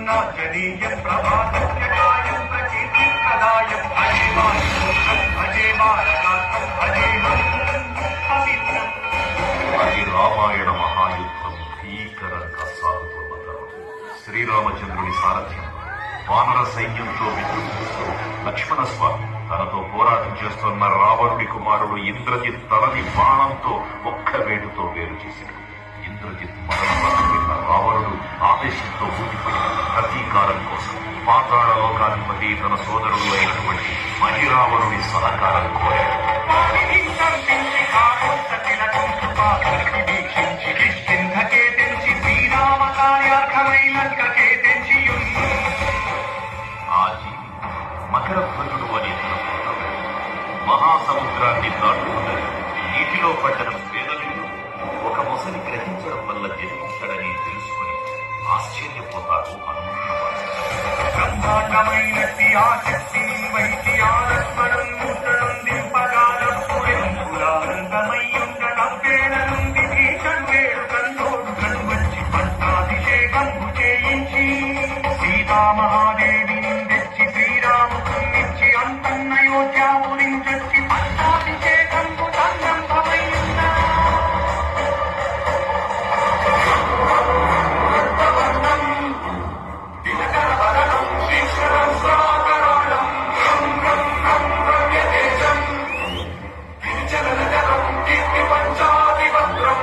నాచనీయం ప్రభాతజ్ఞాయం ప్రకీర్తిప్రదాయం భజే భారతార్థం భజే పవిత్రం. అది రామాయణ మహాయుద్ధం భీకరంగా సాగుతున్న తరుణం శ్రీరామచంద్రుని సారథ్యం వానర సైన్యంతో విజృంభిస్తూ లక్ష్మణస్వామి తనతో పోరాటం చేస్తున్న రావణుడి కుమారుడు ఇంద్రజిత్ తలని బాణంతో ఒక్క వేటుతో వేరు చేశాడు. ఇంద్రజిత్ మరణం విన్న రావణుడు ఆవేశంతో ఊగిపోయి ప్రతీకారం కోసం పాతాళ లోకాధిపతి తన సోదరుడు అయినటువంటి మహిరావణుడి సహకారం కోరాడు. మకర ధ్వజుడు అనే తన పుత్రుడు మహాసముద్రాన్ని దాటుకున్నది నీటిలో పడ్డన పేదలు ఒక మొసలి గ్రహించడం వల్ల జన్మించడని తెలుసుకుని ఆశ్చర్యపోతాడు హనుమంతుడు. బ్రహ్మాండమైనట్టి ఆ శక్తిని వైతి ఆలస్మరం ముద్రనం దింపగాలమయ్యుండడం పేడ నుండి భీషణ్ వేడు కన్నోడు కనువచ్చి పట్టాభిషేకంబు చేయించి సీతామహాదేవిని తెచ్చి శ్రీరామునిచ్చి అంతన్నయోధ్యాపురించొచ్చి పట్టాభిషేకంబు సంరంభమయ్యున్నా. పంచాధిపత్రం